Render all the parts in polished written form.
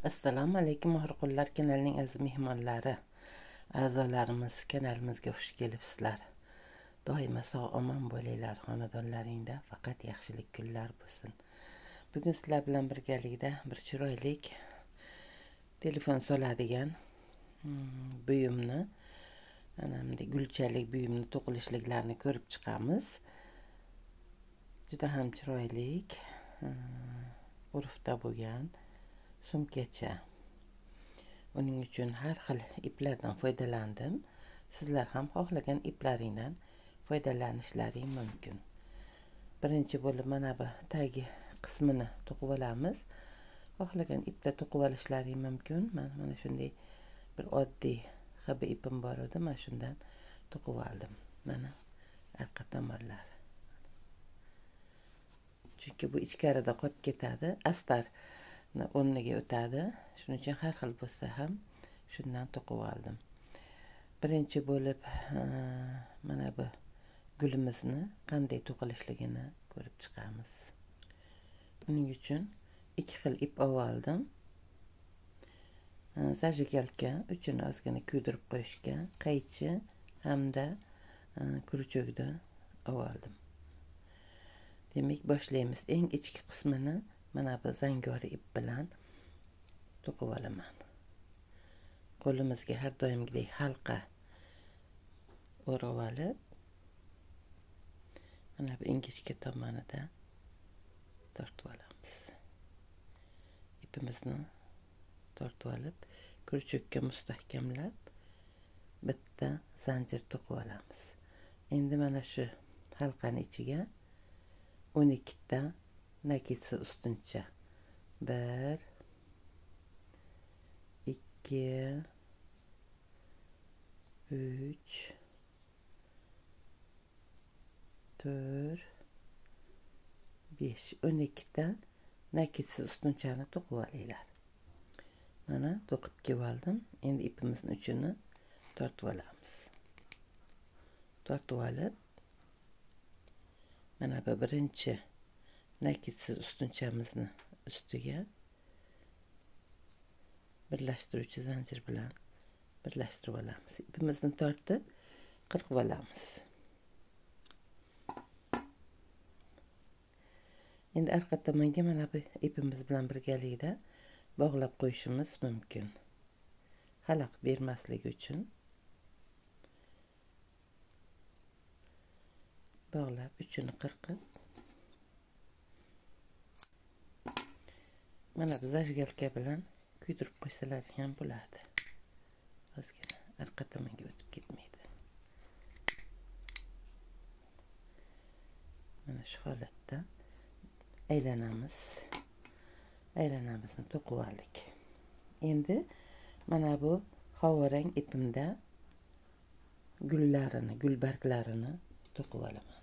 Assalomu alaykum Mahrqullar kanalining aziz mehmonlari, a'zolarimiz, kanalimizga xush kelibsizlar. Doimo sog' omon bo'linglar, xonadonlaringda faqat yaxshilik kunlar bo'lsin. Bugun sizlar bilan birgalikda bir chiroyli telefon soladigan buyumni, anamda gulchalik buyumni to'qilishliklarini ko'rib chiqamiz. Juda ham chiroyli, urfda bo'lgan sumkacha. Uning uchun har xil iplardan foydalandim. Sizlar ham xohlagan iplaringdan foydalanishlaring mumkin. Birinchi bo'lib mana bu tagi qismini to'qib olamiz. Xohlagan ipda to'qib olishlaring mumkin. Mana shunday bir oddiy xabi ipim bor edi, mana shundan to'qib oldim. Mana arqa tomonlari. Chunki bu ichkarida qolib ketadi, astar o'rniga o'tadi. Shuning uchun har xil bo'lsa ham shundan to'qib oldim. Birinchi bo'lib mana bu gulimizni qanday to'qilishligini ko'rib chiqamiz. Buning uchun ikki xil ip oldim. Zajigalka uchini ozgina kuydirib qo'yishga, qaychi hamda kurchokni oldim. Demak, boshlaymiz. Eng ichki qismini mana bu zangori ip bilan to'qib olaman. Qo'limizga har doimgidek halqa o'rab olib, mana bu ingichka tomonida tortib olamiz. Ipimizni tortib olib, kurchukka mustahkamlab bitta zanjir to'qib olamiz. Endi mana shu halqani ichiga 12 ta nakitsi ustuncha 1 2 3 4 5 12 ta nakitsi ustunchani to'qib olinglar. Mana to'qib kelib oldim. Endi ipimizning uchini tortib olamiz. Tortib olib, mana bu birinchi nakitsiz ustunchamizning ustiga birlashtiruvchi zanjir bilan birlashtirib olamiz. Ipimizni tortib qirqib olamiz. Endi arqa tomonga mana bu ipimiz bilan birgalikda bog'lab qo'yishimiz mumkin. Xalaqit bermasligi uchun bog'lab uchini qirqib, mana bu zajgalka bilan kuydirib qo'ysalar ham bo'ladi. Ozgina arqa tomonga o'tib ketmaydi. Mana shu holatda aylanamiz. Aylanamizni to'qib oldik. Endi mana bu havorang ipimda gullarini, gul barglarini to'qib olaman.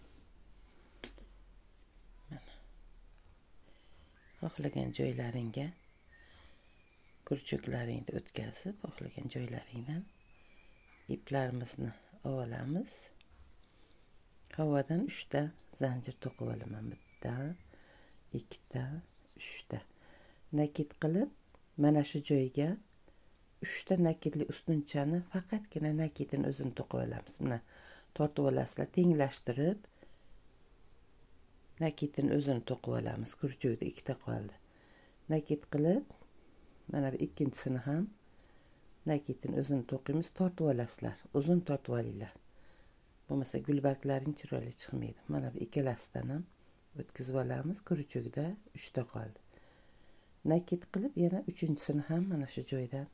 Xohlagan joylaringga kurchuklaringni o'tkazib, xohlagan joylaringdan iplarimizni olamiz. Havodan 3 ta zanjir to'qib olaman. 1 ta, 2 ta, 3 ta. Nakit qilib, mana shu joyga 3 ta nakitli ustunchani faqatgina nakitini o'zini to'qib olamiz. Mana tortib olasizlar, tenglashtirib nakitini o'zini to'qib olamiz. Kurchukda 2 ta qoldi. Nakit qilib, mana bu ikkinchisini ham nakitini o'zini to'qiymiz, tortib olasizlar. Uzun tortib olinglar. Bo'lmasa gulbarglaring chiroyli chiqmaydi. Mana bu ikkalasidan ham o'tkazib olamiz. Kurchukda 3 ta qoldi. Nakit qilib, yana uchinchisini ham mana shu joydan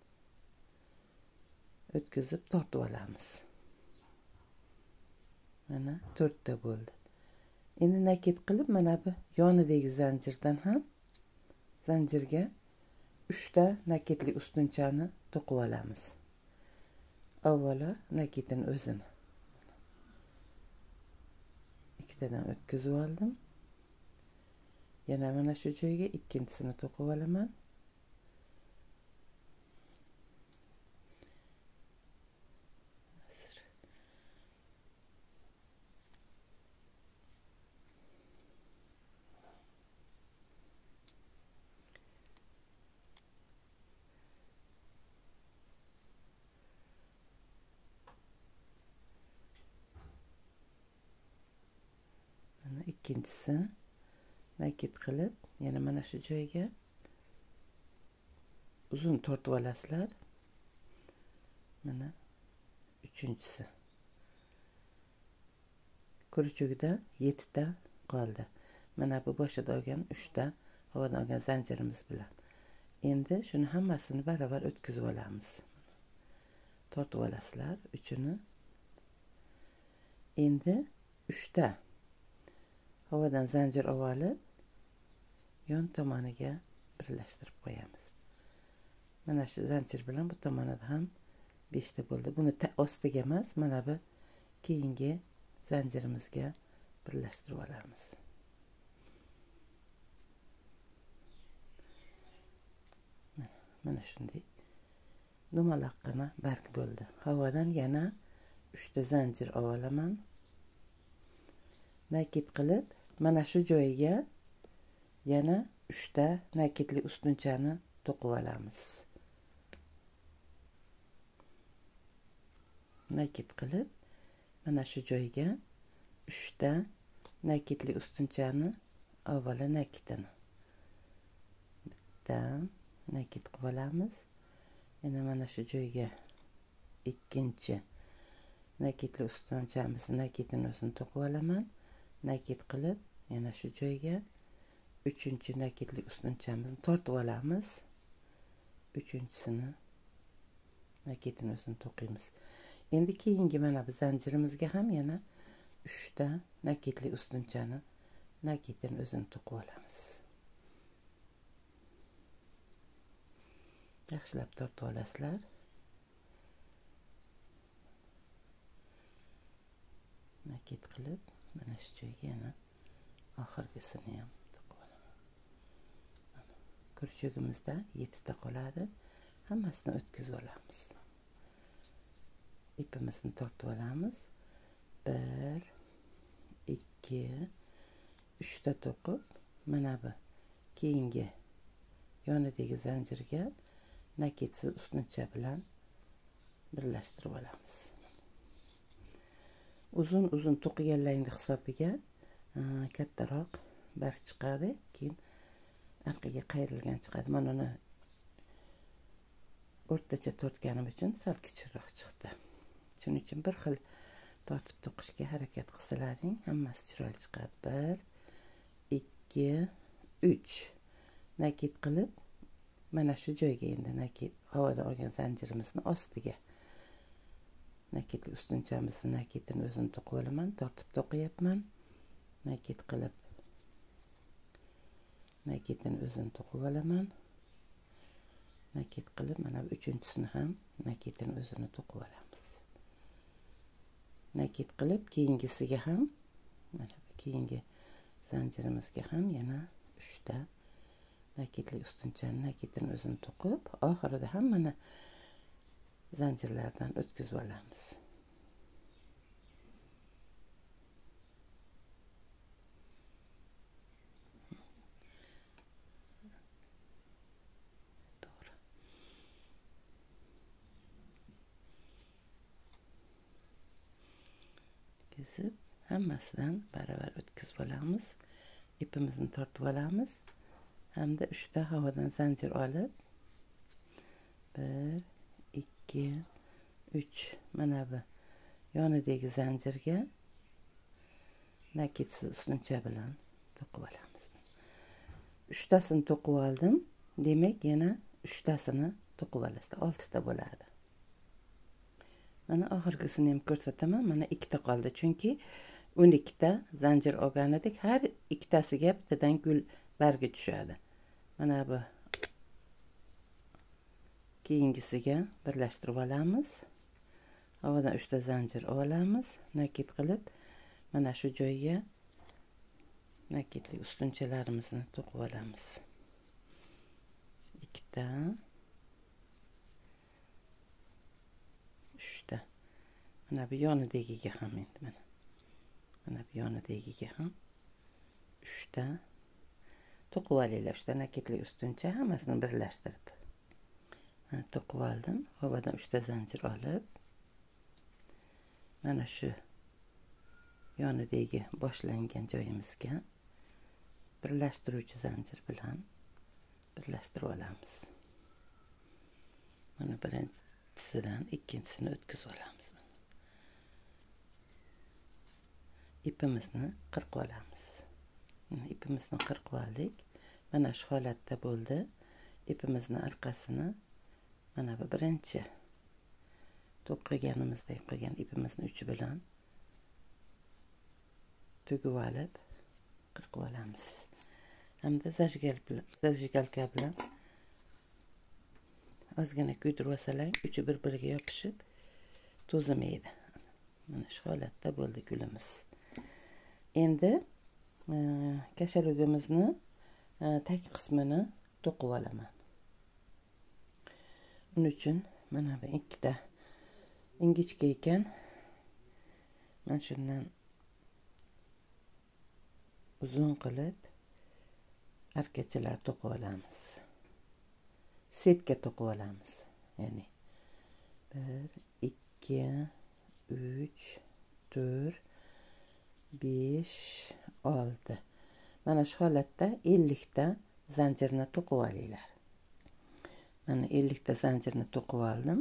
o'tkazib tortib olamiz. Mana 4 ta bo'ldi. Endi nakit qilib, mana bu yonidagi zanjirdan ham zanjirga 3 ta nakitli ustunchani to'qib olamiz. Avvalo nakitini o'zini. Ikkitadan o'tkazib oldim. Yana mana shu joyga ikkinchisini to'qib olaman. ikkinchisi nakit qilib yana mana shu joyga uzun tortib olasizlar. Mana uchinchisi. Kurchugida 7 ta qoldi. Mana bu boshida olgan 3 ta havodan olgan zanjirimiz bilan. Endi shuni hammasini baravar o'tkazib olamiz. Tortib olasizlar uchini. Endi 3 ta havodan zanjir olib yon tomoniga birlashtirib qo'yamiz. Mana shu zanjir bilan bu tomonida ham 5 ta bo'ldi. Buni ostiga emas, mana bu keyingi zanjirimizga birlashtirib olamiz. Mana shunday dumaloqqina barg bo'ldi. Havodan yana 3 ta zanjir olaman. Nakit qilib mana shu joyiga yana 3 ta nakitli ustunchani to'qib olamiz. Nakit qilib mana shu joyiga 3 ta nakitli ustunchani avvalo nakitini bitta nakit qilib olamiz. Yana mana shu joyga ikkinchi nakitli ustunchamizni nakitini o'zini to'qib olaman. Nakit qilib yana shu joyga uchinchi nakitli ustunchamizni tortib olamiz. Uchinchisini nakitini o'zini to'qiymiz. Endi keyingi mana bu zanjirimizga ham yana 3 ta nakitli ustunchani nakitini o'zini to'qib olamiz. Yaxshilab tortib olasizlar. Nakit qilib mana shu joyga yana oxirgisini ham to'qib olaman. Kurchugimizda 7 ta qoladi. Hammasini o'tkazib olamiz. İpimizni tortib olamiz. 1 2 3 ta to'qib mana bu keyingi yonidagi zanjirga nakitsiz ustuncha bilan birlashtirib olamiz. Uzun to'qiganlarning hisobiga kattaroq barg chiqadi, keyin orqaga qayrilgan chiqadi. Mana uni o'rtacha tortganim uchun sal kichikroq chiqdi. Shuning uchun bir xil tortib to'qishga harakat qilsalaring hammasi chiroyli chiqadi. 1 2 3 nakit qilib mana shu joyga endi nakit havodan olgan zanjirimizni ostiga nakitli ustunchamizni nakitini o'zini to'qib olaman, tortib to'qiyapman. Nakit qilib nakitini o'zini to'qib olaman. Nakit qilib mana bu uchinchisini ham nakitini o'zini to'qib olamiz. Nakit qilib keyingisiga ham mana bu keyingi zanjirimizga ham yana 3 ta nakitli ustunchani nakitini o'zini to'qib, oxirida hammani zanjirlardan o'tkazib olamiz. To'g'ri. Kesib hammasidan baravar o'tkazib olamiz. İpimizni tortib olamiz. Hamda 3 ta havodan zanjir olib 1 2 3 mana bu yonidagi zanjirga nakitsiz ustuncha bilan to'qib olamiz. 3 tasini to'qib oldim. Demak, yana 3 tasini to'qib olasizlar. 6 ta bo'ladi. Mana oxirgisini ham ko'rsataman. Mana 2 ta qoldi. Chunki 12 ta zanjir olgan edik. Har ikkitasiga bittadan gul bargi tushadi. Mana bu keyingisiga birlashtirib olamiz. Havodan 3 ta zanjir olamiz. Nakit qilib mana shu joyga nakitli ustunchalarimizni to'qib olamiz. 2 ta 3 ta. Mana bu yonidagiga ham endi mana bu yonidagiga ham 3 ta to'qib olinglar. 3 ta nakitli ustuncha hammasini birlashtirib. Mana to'qib oldim. Havodan 3 ta zanjir olib mana shu yonidagi boshlangan joyimizga birlashtiruvchi zanjir bilan birlashtirib olamiz. Mana birinchisidan ikkinchisini o'tkazib olamiz. İpimizni qirqib olamiz. İpimizni qirqib oldik. Mana shu holatda bo'ldi. İpimizni orqasini mana bu birinchi to'qiganimizdek qilgan ipimizni uchi bilan tugib olib qirqib olamiz. Hamda zajgalka bilan ozgina kuydirib olsalang, uchi bir-biriga yopishib to'zimaydi. Mana shu holatda bo'ldi gulimiz. Endi kashalugimizni tag qismini to'qib olaman. Uning uchun mana bu ikkita ingichka ekan. Mana shundan uzun qilib arkachalar to'qib olamiz. Setga to'qib olamiz. Ya'ni 1 2 3 4 5 6. Mana shu holatda 50 ta zanjirni to'qib olinglar. Mana 50 ta zanjirni to'qib oldim.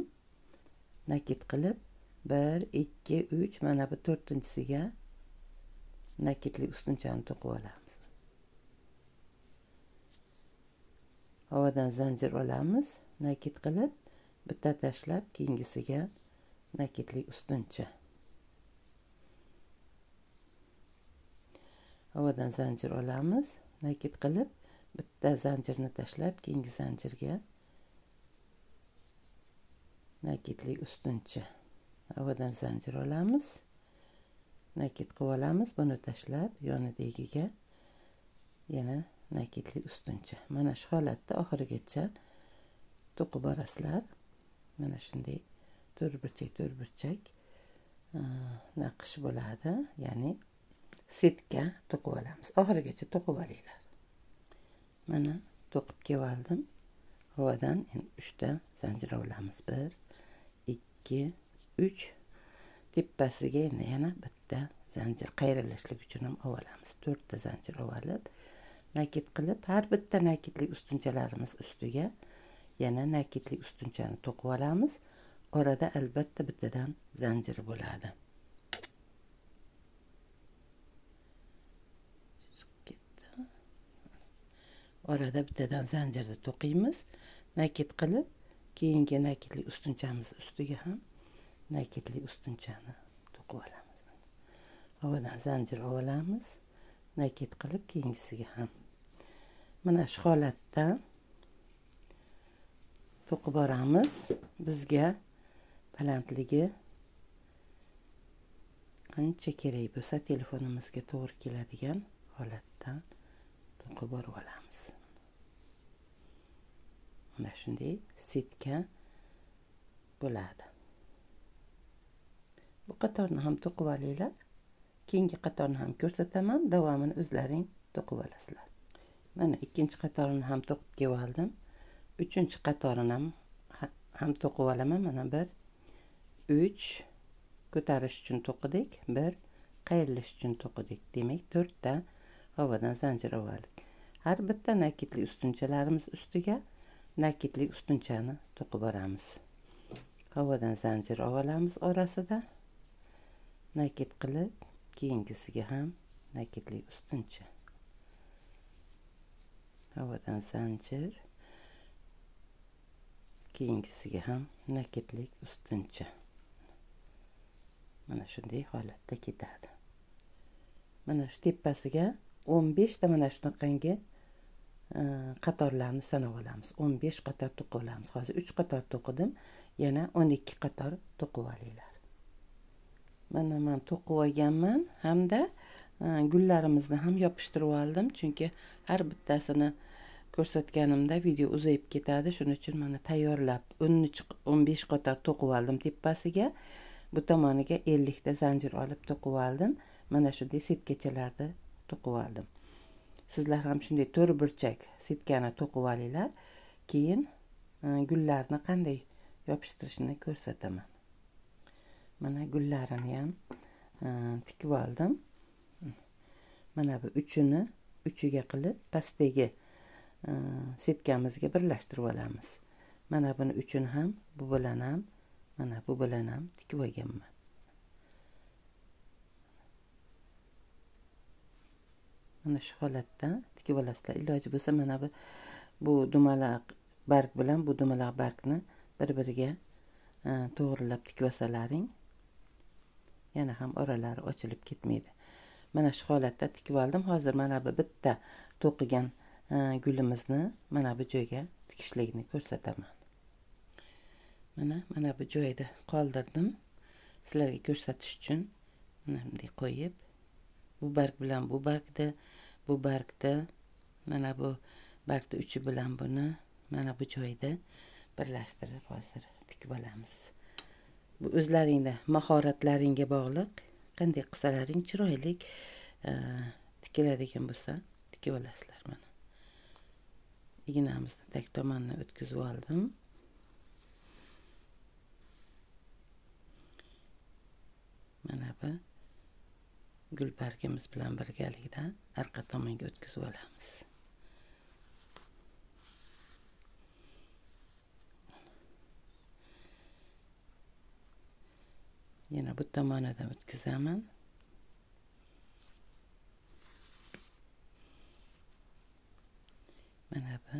Nakit qilib 1 2 3 mana bu 4-chisiga nakitli ustunchani to'qib olamiz. Havodan zanjir olamiz, nakit qilib bitta tashlab keyingisiga nakitli ustuncha. Havodan zanjir olamiz, nakit qilib bitta zanjirni tashlab keyingi zanjirga nakitli ustuncha. Havodan zanjir olamiz, nakit qilib olamiz, buni tashlab yonidagiga yana nakitli ustuncha. Mana shu holatda oxirigacha to'qib borasizlar. Mana shunday to'rtburchak naqsh bo'ladi, ya'ni setga to'qib olamiz. Oxirigacha to'qib olinglar. Mana to'qib kelib oldim. Havodan 3 ta zanjir olamiz. 1 2 3. Tepasiga yana bitta zanjir qayrilishlik uchun ham olamiz. 4 ta zanjir olib, nakit qilib har bitta nakitli ustunchalarimiz ustiga yana nakitli ustunchani to'qib olamiz. Orada albatta bittadan zanjir bo'ladi. Orada bittadan zanjirni to'qiymiz. Nakit qilib keyingi nakitli ustunchamiz ustiga ham nakitli ustunchani to'qib olamiz. Havodan zanjir olamiz, nakit qilib keyingisiga ham. Mana shu holatda to'qib boramiz. Bizga balandligi qancha kerak bo'lsa telefonimizga to'g'ri keladigan holatda to'qib borib olamiz. Mana shunday setga bo'ladi. Bu qatorni ham to'qib olinglar. Keyingi qatorni ham ko'rsataman, davomini o'zlaring to'qib olasizlar. Mana ikkinchi qatorini ham to'qib kelib oldim. Uchinchi qatorini ham to'qib olaman. Mana 1 3 ko'tarish uchun to'qidik, 1 qayrilish uchun to'qidik. Demak 4 ta havodan zanjir oldik. Har bitta nakitli ustunchalarimiz ustiga nakitli ustunchani to'qib boramiz. Havodan zanjir olamiz orasida. Nakit qilib keyingisiga ham nakitli ustuncha. Havodan zanjir, keyingisiga ham nakitli ustuncha. Mana shunday holatda ketadi. Mana shu tepasiga 15 ta mana shunaqangi qatorlarni sanab olamiz. 15 qator to'qib olamiz. Hozir 3 qator to'qidim, yana 12 qator to'qib olinglar. Mana men to'qib olganman, hamda gullarimizni ham yopishtirib oldim, chunki har bittasini ko'rsatganimda video uzayib ketadi. Shuning uchun mana tayyorlab 15 qator to'qib oldim tepasiga. Bu tomoniga 50 ta zanjir olib to'qib oldim. Mana shunday setgachalarda to'qib oldim. Sizlar ham shunday to'rtburchak setkani to'qib olinglar. Keyin gullarni qanday yopishtirishni ko'rsataman. Mana gullarini ham tikib oldim. mana bu uchiga qilib pastdagi setkamizga birlashtirib olamiz. Mana buni uchini ham bu bilan ham, mana bu bilan ham tikib olganman. Mana shu holatda tikib olasizlar. Iloji bo'lsa mana bu dumaloq barg bilan bu dumaloq bargni bir-biriga to'g'rilab tikib olsalaring, yana ham oralari ochilib ketmaydi. Mana shu holatda tikib oldim. Hozir mana bu bitta to'qigan gulimizni mana bu joyga tikishlikni ko'rsataman. Mana bu joyda qoldirdim. Sizlarga ko'rsatish uchun mana bunday qo'yib, bu barg bilan bu bargda, mana bu bargni uchi bilan buni mana bu joyda birlashtirib hozir tikib olamiz. Bu o'zlaringda mahoratlaringga bog'liq. Qanday qilsalaring chiroyli tikiladigan bo'lsa tikib olasizlar. Mana ignamizni tag tomonidan o'tkazib oldim. Mana bu gul bargimiz bilan birgalikda arqa tomonga o'tkazib olamiz. Yana bu tomonidan o'tkazaman. Mana bu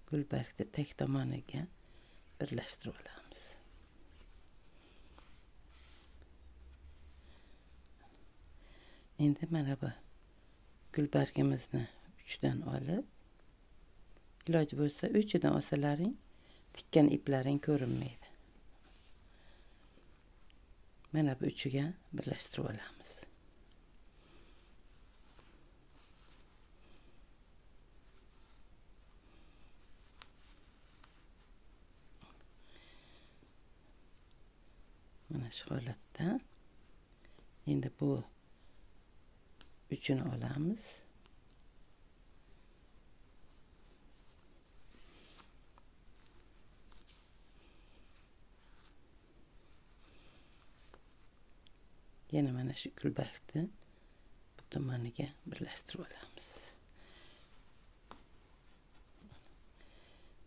gul bargni tag tomoniga birlashtirib olamiz. Endi mana bu gul bargimizni uchidan olib, iloji bo'lsa uchidan olsalaring tikkan iplaring ko'rinmaydi. Mana bu uchiga birlashtirib olamiz. Mana shu holatda endi bu uchini olamiz. Yana mana shu gul bargni bu tomoniga birlashtirib olamiz.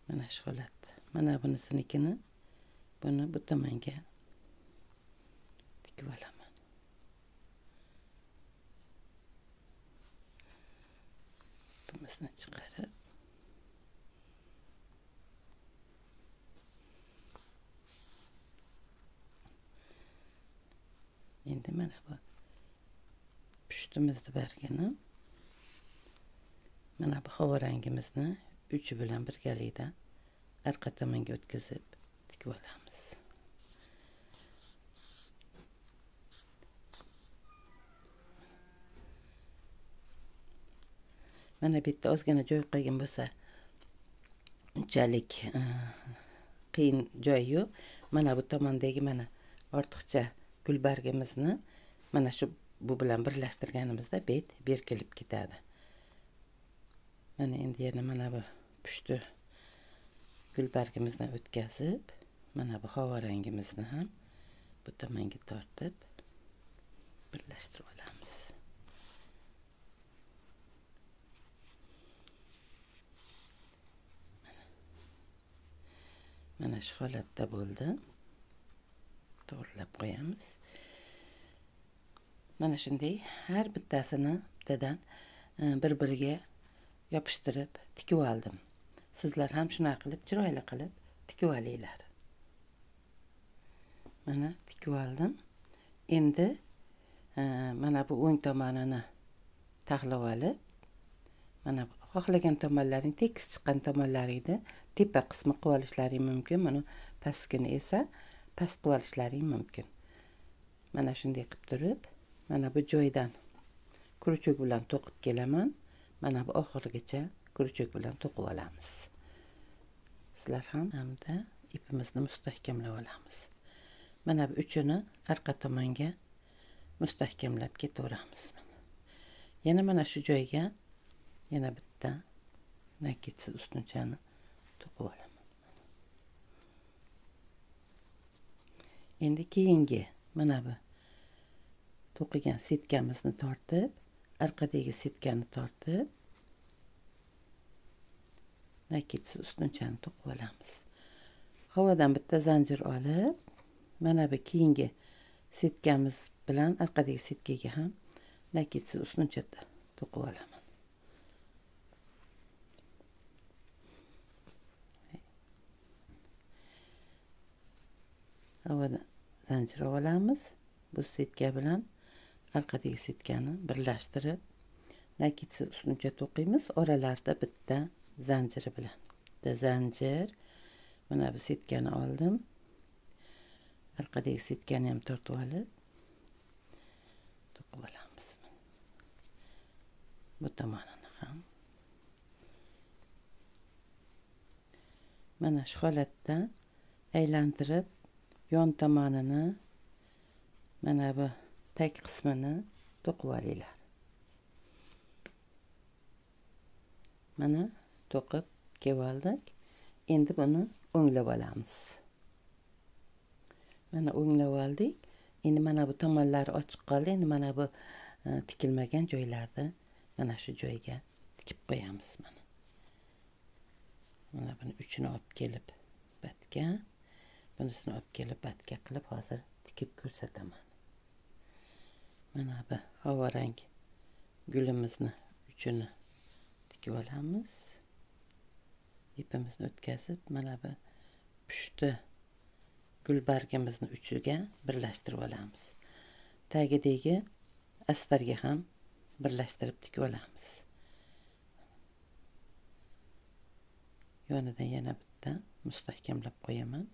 Mana shu holatda. Mana bunisinikini buni bu tomonga tikib olaman. Bunisini chiqarib endi mana bu pushtimizni bargini mana bu havo rangimizni uchi bilan birgalikda arqa tomonga o'tkazib tikib olamiz. Mana bu yerda ozgina joy qolgan bo'lsa, unchalik qiyin joy yo'q. Mana bu tomondagi mana ortiqcha gul bargimizni mana shu bu bilan birlashtirganimizda berkilib ketadi. Mana endi yana mana bu pushti gul bargimizdan o'tkazib, mana bu havo rangimizni ham bu tomonga tortib birlashtirib olamiz. Mana shu holatda bo'ldi. To'g'rilab qo'yamiz. Mana shunday har bittasini bittadan bir-biriga yopishtirib tikib oldim. Sizlar ham shunaqa qilib chiroyli qilib tikib olinglar. Mana tikib oldim. Endi mana bu o'ng tomonini taxlab olib, mana xohlagan tomonlaring, tekis chiqqan tomonlaringni tepa qismi qilib olishlaring mumkin. Mana pastgini esa past qilib olishlaring mumkin. Mana shunday qilib turib, mana bu joydan kuruchuk bilan to'qib kelaman. Mana bu oxirigacha kuruchuk bilan to'qib olamiz. Sizlar ham hamda ipimizni mustahkamlab olamiz. Mana bu uchini arqa tomonga mustahkamlab ketaveramiz. Yana mana shu joyga yana bitta naketsiz ustunchani to'qib olaman. Endi keyingi mana bu to'qigan setkamizni tortib, orqadagi setkani tortib, nakitsiz ustunchani to'qib olamiz. Havodan bitta zanjir olib, mana bu keyingi setkamiz bilan orqadagi setkaga ham nakitsiz ustuncha to'qib olaman. Havodan zanjir olamiz. Bu setka bilan orqadagi setkani birlashtirib, nakitsiz ustuncha to'qiymiz. Oralarida bitta zanjiri bilan. Bitta zanjir. Mana bu setkani oldim. Orqadagi setkani ham tortib olib, to'qib olamiz. Bu tomonini ham. Mana shu holatda aylantirib, yon tomonini, mana bu tag qismini to'qib olinglar. Mana to'qib kelib oldik. Endi buni o'nglab olamiz. Mana o'nglab oldik. Endi mana bu tomonlari ochiq qoldi. Endi mana bu tikilmagan joylarda mana shu joyga tikib qo'yamiz. Mana buni uchini olib kelib batga, bunisini olib kelib batga qilib hozir tikib ko'rsataman. Mana bu havorang gulimizni uchini tikib olamiz. İpimizni o'tkazib, mana bu pushti gulbargimizni uchiga birlashtirib olamiz. Tagidagi astarga ham birlashtirib tikib olamiz. Yonidan yana bitta mustahkamlab qo'yaman.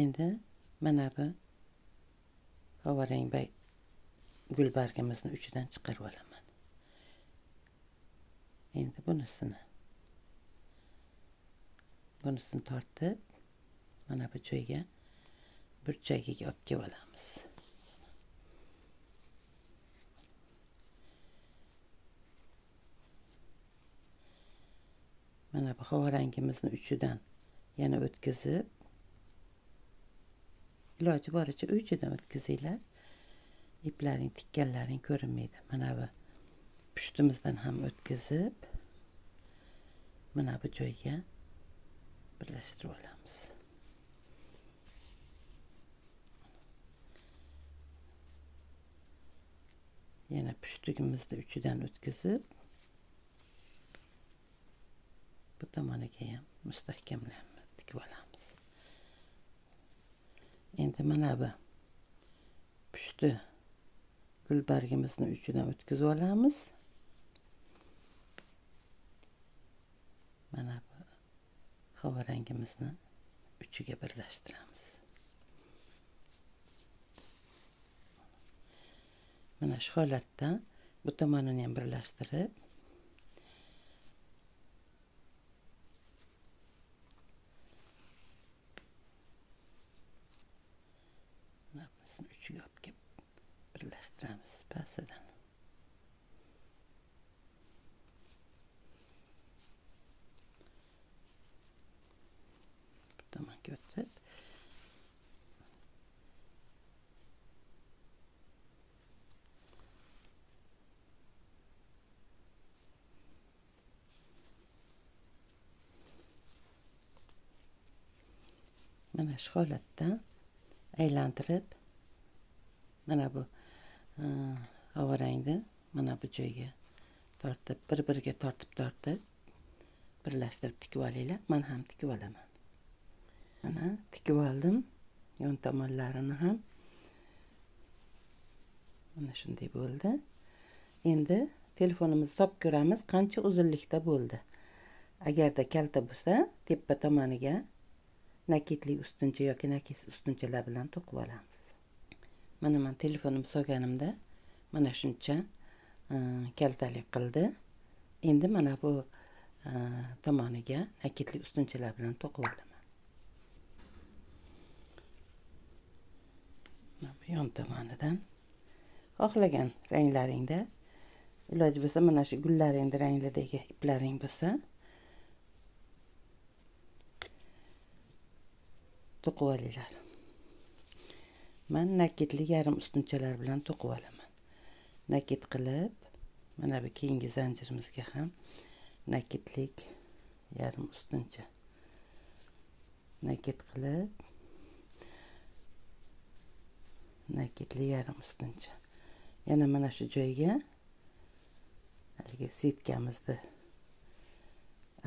Endi mana bu havorang gulbargimizni uchidan chiqarib olaman. Endi bunisini tortib, mana bu joyga burchagiga olib kelib olamiz. Mana bu havorangimizni uchidan yana o'tkazib, iloji boricha uchidan o'tkazinglar. İplaring tikkanlaring ko'rinmaydi. Mana bu pushtimizdan ham o'tkazib, mana bu joyga birlashtirib olamiz. Yana pushtigimizni uchidan o'tkazib, bu tomoniga ham mustahkamlab tikib olamiz. Endi mana bu pushti gulbargimizni uchidan o'tkazib olamiz. Mana bu havorangimizni uchiga birlashtiramiz. Mana shu holatda bu tomonini ham birlashtirib, uchiga olib kelib birlashtiramiz pastidan. Bu tomonga o'tib, mana shu holatda aylantirib, mana bu havorangni mana bu joyga tortib, bir-biriga tortib birlashtirib tikib olinglar. Men ham tikib olaman. Mana tikib oldim. Yon tomonlarini ham. Mana shunday bo'ldi. Endi telefonimizni solib ko'ramiz, qancha uzunlikda bo'ldi. Agarda kalta bo'lsa, tepa tomoniga nakitli ustuncha yoki nakitsiz ustunchalar bilan to'qib olamiz. Mana men telefonimni solganimda mana shuncha kaltalik qildi. Endi mana bu tomoniga nakitli ustunchalar bilan to'qib olaman. Mana bu yon tomonidan xohlagan ranglaringda, iloji bo'lsa mana shu gullaringning rangidagi iplaring bo'lsa to'qib olinglar. Men nakitli yarim ustunchalar bilan to'qib olaman. Nakit qilib, mana bu keyingi zanjirimizga ham nakitlik yarim ustuncha. Nakit qilib, nakitli yarim ustuncha. Yana mana shu joyga haligi setkamizni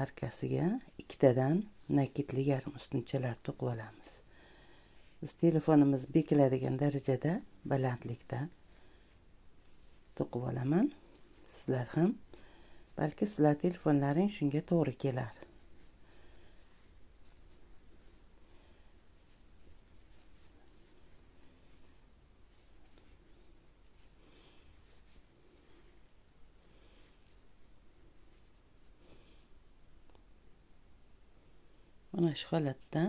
arkasiga ikkitadan nakitli yarim ustunchalar to'qib olamiz. Biz telefonimiz bekiladigan darajada balandlikda to'qib olaman. Sizlar ham balki sizlar telefonlaring shunga to'g'ri kelar. Mana shu holatda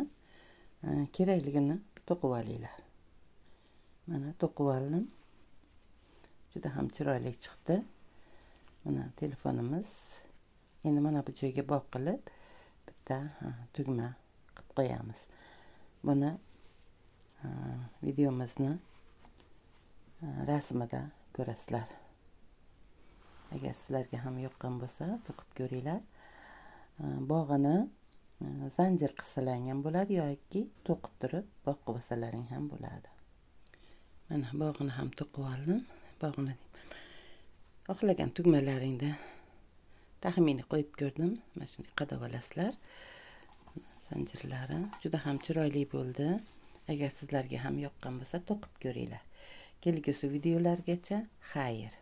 kerakligini to'qib olinglar. Mana to'qib oldim. Juda ham chiroyli chiqdi. Mana telefonimiz. Endi mana bu joyga bog' qilib bitta tugma qilib qo'yamiz. Buni videomizni rasmida ko'rasizlar. Agar sizlarga ham yoqqan bo'lsa, to'qib ko'ringlar. Bog'ini zanjir qilsalar bo'ladi yoki to'qib turib bog' qilsalaring ham bo'ladi. Mana bog'ini ham to'qib oldim. Bog'ini xohlagan tugmalaringda taxminiy qo'yib ko'rdim. Mana shunday qadab olasizlar. Zanjirlari juda ham chiroyli bo'ldi. Agar sizlarga ham yoqqan bo'lsa, to'qib ko'ringlar. Kelgusi videolargacha xayr.